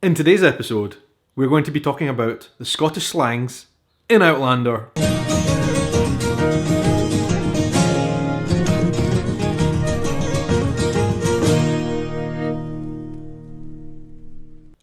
In today's episode, we're going to be talking about the Scottish slangs in Outlander.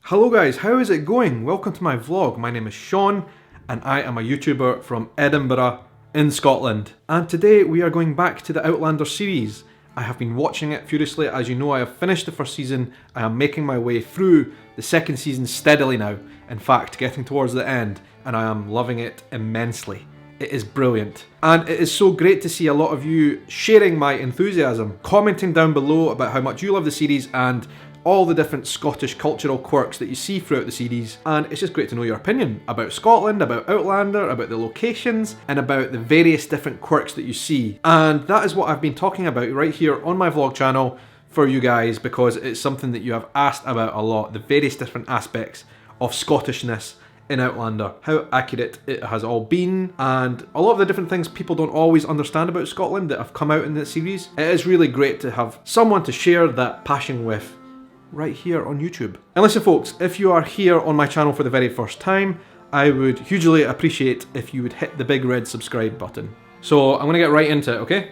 Hello guys, how is it going? Welcome to my vlog. My name is Shaun and I am a YouTuber from Edinburgh in Scotland. And today we are going back to the Outlander series. I have been watching it furiously. As you know, I have finished the first season. I am making my way through the second season steadily now. In fact, getting towards the end, and I am loving it immensely. It is brilliant. And it is so great to see a lot of you sharing my enthusiasm, commenting down below about how much you love the series and all the different Scottish cultural quirks that you see throughout the series. And it's just great to know your opinion about Scotland, about Outlander, about the locations, and about the various different quirks that you see. And that is what I've been talking about right here on my vlog channel for you guys, because it's something that you have asked about a lot, the various different aspects of Scottishness in Outlander, how accurate it has all been, and a lot of the different things people don't always understand about Scotland that have come out in this series. It is really great to have someone to share that passion with right here on YouTube. And listen folks, if you are here on my channel for the very first time, I would hugely appreciate if you would hit the big red subscribe button. So I'm gonna get right into it, okay?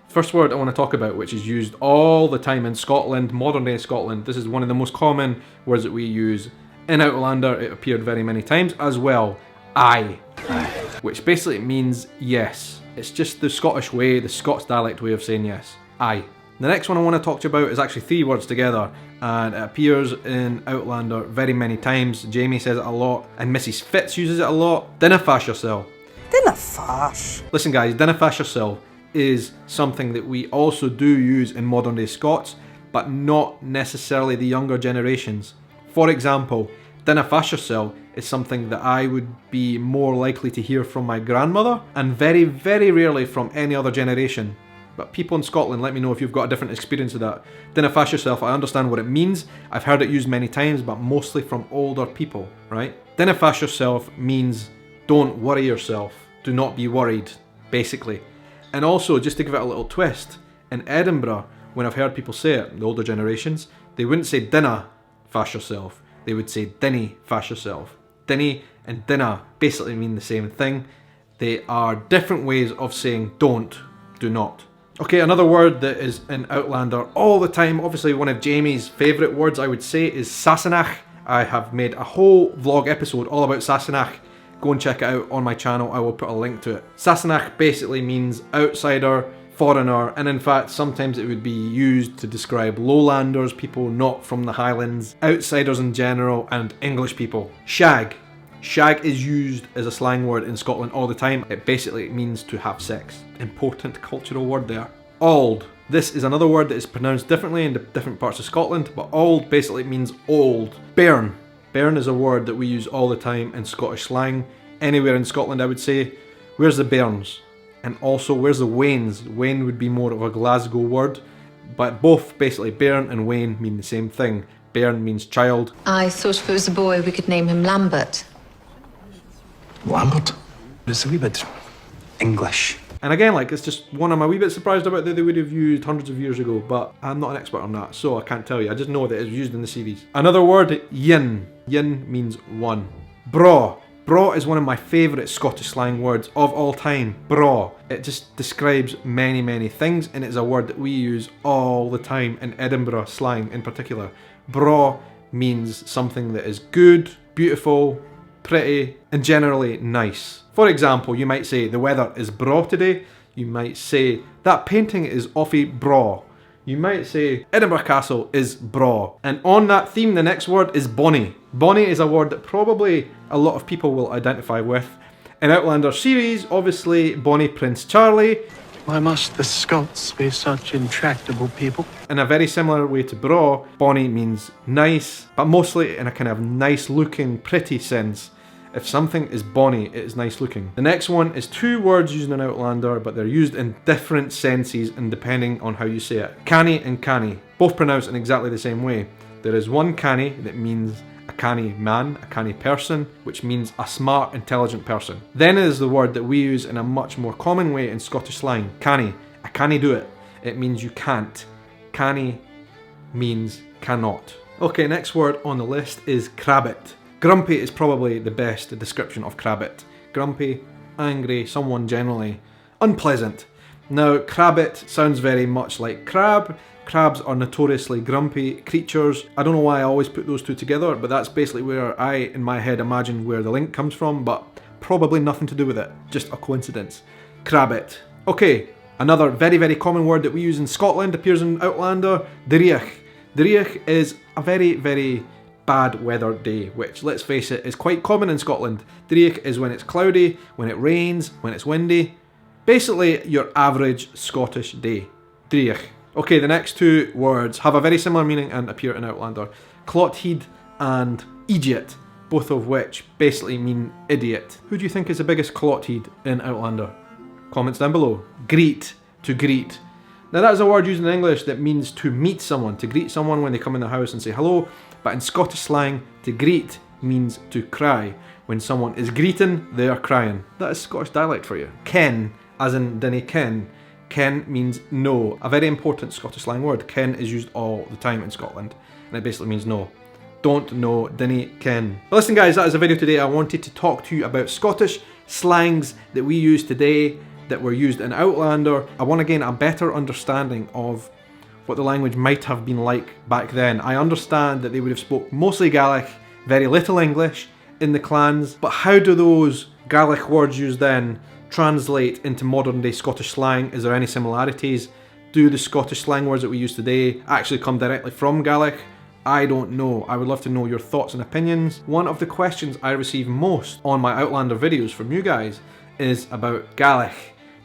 First word I want to talk about, which is used all the time in Scotland, modern day Scotland. This is one of the most common words that we use in Outlander. It appeared very many times as well. Aye. Which basically means yes. It's just the Scottish way, the Scots dialect way of saying yes. Aye. The next one I want to talk to you about is actually three words together, and it appears in Outlander very many times. Jamie says it a lot, and Mrs. Fitz uses it a lot. Dinna fash yourself. Dinna fash. Listen guys, dinna fash yourself is something that we also do use in modern day Scots, but not necessarily the younger generations. For example, dinna fash yourself is something that I would be more likely to hear from my grandmother, and very, very rarely from any other generation. But people in Scotland, let me know if you've got a different experience of that. Dinna fash yourself, I understand what it means. I've heard it used many times, but mostly from older people, right? Dinna fash yourself means don't worry yourself. Do not be worried, basically. And also, just to give it a little twist, in Edinburgh, when I've heard people say it, the older generations, they wouldn't say dinna fash yourself. They would say dinny fash yourself. Dinny and dinna basically mean the same thing. They are different ways of saying don't, do not. Okay, another word that is in Outlander all the time, obviously one of Jamie's favourite words I would say is SASSENACH. I have made a whole vlog episode all about SASSENACH. Go and check it out on my channel, I will put a link to it. SASSENACH basically means outsider, foreigner, and in fact sometimes it would be used to describe lowlanders, people not from the Highlands, outsiders in general, and English people. Shag. Shag is used as a slang word in Scotland all the time. It basically means to have sex. Important cultural word there. AULD. This is another word that is pronounced differently in different parts of Scotland, but AULD basically means old. BAIRN. BAIRN is a word that we use all the time in Scottish slang. Anywhere in Scotland I would say, where's the bairns? And also, where's the wains? Wain would be more of a Glasgow word, but both basically bairn and wain mean the same thing. Bairn means child. I thought if it was a boy we could name him Lambert. Lambert? It's a wee bit English. And again, like, it's just one I'm a wee bit surprised about that they would have used hundreds of years ago, but I'm not an expert on that, so I can't tell you. I just know that it's used in the series. Another word, yin. Yin means one. BRAW. BRAW is one of my favourite Scottish slang words of all time. BRAW. It just describes many, many things, and it's a word that we use all the time in Edinburgh slang in particular. BRAW means something that is good, beautiful, pretty, and generally nice. For example, you might say the weather is braw today. You might say that painting is awfully braw. You might say Edinburgh Castle is braw. And on that theme, the next word is bonny. Bonny is a word that probably a lot of people will identify with. In Outlander series, obviously, Bonnie Prince Charlie. Why must the Scots be such intractable people? In a very similar way to braw, bonny means nice, but mostly in a kind of nice looking, pretty sense. If something is bonny, it is nice looking. The next one is two words used in Outlander, but they're used in different senses and depending on how you say it. Canny and canny, both pronounced in exactly the same way. There is one canny that means a canny man, a canny person, which means a smart, intelligent person. Then is the word that we use in a much more common way in Scottish slang, canny. I canny do it. It means you can't. Canny means cannot. Okay, next word on the list is CRABBIT. Grumpy is probably the best description of CRABBIT. Grumpy, angry, someone generally unpleasant. Now, CRABBIT sounds very much like crab. Crabs are notoriously grumpy creatures. I don't know why I always put those two together, but that's basically where I, in my head, imagine where the link comes from, but probably nothing to do with it. Just a coincidence. CRABBIT. Okay, another very, very common word that we use in Scotland appears in Outlander, DRIECH. DRIECH is a very, very bad weather day, which, let's face it, is quite common in Scotland. DRIECH is when it's cloudy, when it rains, when it's windy. Basically, your average Scottish day. DRIECH. Okay, the next two words have a very similar meaning and appear in Outlander. Clottheed and idiot, both of which basically mean idiot. Who do you think is the biggest clottheed in Outlander? Comments down below. Greet, to greet. Now that is a word used in English that means to meet someone, to greet someone when they come in the house and say hello, but in Scottish slang, to greet means to cry. When someone is greeting, they are crying. That is Scottish dialect for you. Ken, as in dinna ken. Ken means no, a very important Scottish slang word. Ken is used all the time in Scotland, and it basically means no. Don't know, dinna ken. But listen guys, that is a video today. I wanted to talk to you about Scottish slangs that we use today, that were used in Outlander. I want to gain a better understanding of what the language might have been like back then. I understand that they would have spoke mostly Gaelic, very little English in the clans, but how do those Gaelic words used then translate into modern day Scottish slang? Is there any similarities? Do the Scottish slang words that we use today actually come directly from Gaelic? I don't know. I would love to know your thoughts and opinions. One of the questions I receive most on my Outlander videos from you guys is about Gaelic,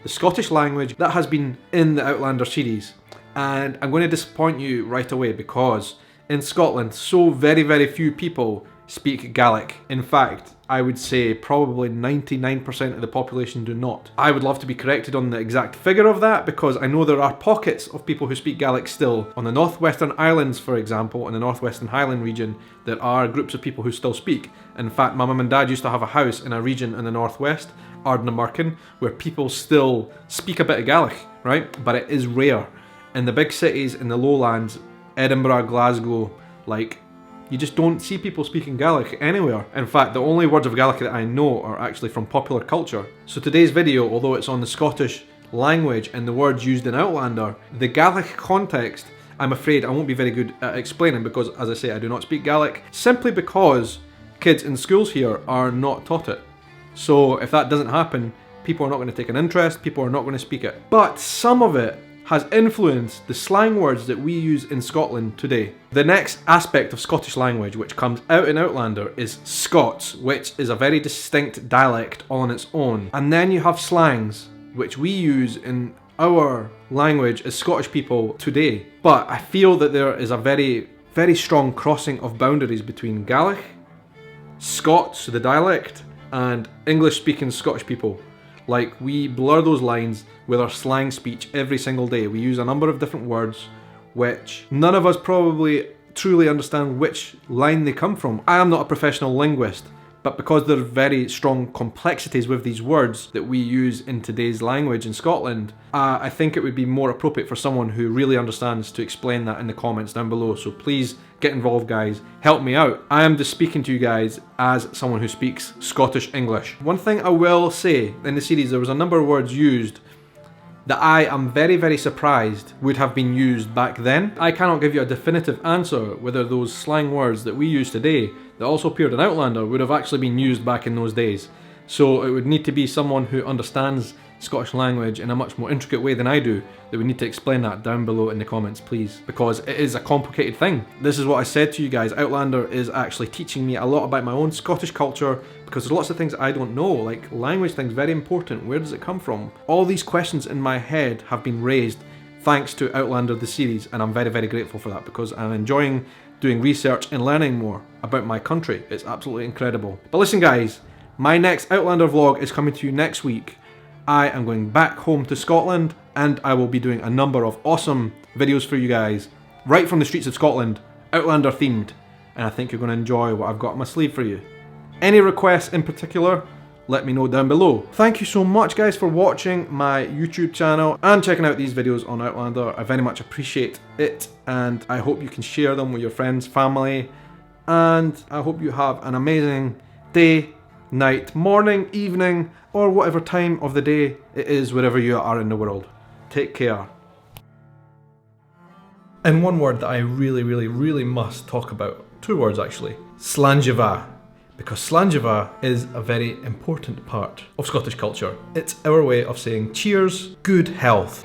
the Scottish language that has been in the Outlander series. And I'm going to disappoint you right away because in Scotland, so very, very few people speak Gaelic. In fact, I would say probably 99% of the population do not. I would love to be corrected on the exact figure of that because I know there are pockets of people who speak Gaelic still. On the Northwestern Islands, for example, in the Northwestern Highland region, there are groups of people who still speak. In fact, my mum and dad used to have a house in a region in the northwest, Ardnamurchan, where people still speak a bit of Gaelic, right? But it is rare. In the big cities, in the lowlands, Edinburgh, Glasgow, like, you just don't see people speaking Gaelic anywhere. In fact, the only words of Gaelic that I know are actually from popular culture. So today's video, although it's on the Scottish language and the words used in Outlander, the Gaelic context, I'm afraid I won't be very good at explaining because, as I say, I do not speak Gaelic, simply because kids in schools here are not taught it. So if that doesn't happen, people are not going to take an interest, people are not going to speak it. But some of it has influenced the slang words that we use in Scotland today. The next aspect of Scottish language which comes out in Outlander is Scots, which is a very distinct dialect all on its own. And then you have slangs, which we use in our language as Scottish people today. But I feel that there is a very, very strong crossing of boundaries between Gaelic, Scots, the dialect, and English-speaking Scottish people. Like, we blur those lines with our slang speech every single day. We use a number of different words which none of us probably truly understand which line they come from. I am not a professional linguist, but because there are very strong complexities with these words that we use in today's language in Scotland, I think it would be more appropriate for someone who really understands to explain that in the comments down below. So please get involved, guys. Help me out. I am just speaking to you guys as someone who speaks Scottish English. One thing I will say, in the series there was a number of words used that I am very, very surprised would have been used back then. I cannot give you a definitive answer whether those slang words that we use today that also appeared in Outlander would have actually been used back in those days. So it would need to be someone who understands Scottish language in a much more intricate way than I do that would need to explain that down below in the comments, please, because it is a complicated thing. This is what I said to you guys. Outlander is actually teaching me a lot about my own Scottish culture because there's lots of things I don't know, like language things, very important. Where does it come from? All these questions in my head have been raised thanks to Outlander the series, and I'm very, very grateful for that because I'm enjoying doing research and learning more about my country. It's absolutely incredible. But listen guys, my next Outlander vlog is coming to you next week. I am going back home to Scotland and I will be doing a number of awesome videos for you guys right from the streets of Scotland, Outlander themed, and I think you're going to enjoy what I've got on my sleeve for you. Any requests in particular, let me know down below. Thank you so much guys for watching my YouTube channel and checking out these videos on Outlander. I very much appreciate it, and I hope you can share them with your friends, family, and I hope you have an amazing day, night, morning, evening, or whatever time of the day it is wherever you are in the world. Take care. And one word that I really must talk about, 2 words actually, Slangiva. Because Slangiva is a very important part of Scottish culture. It's our way of saying cheers, good health.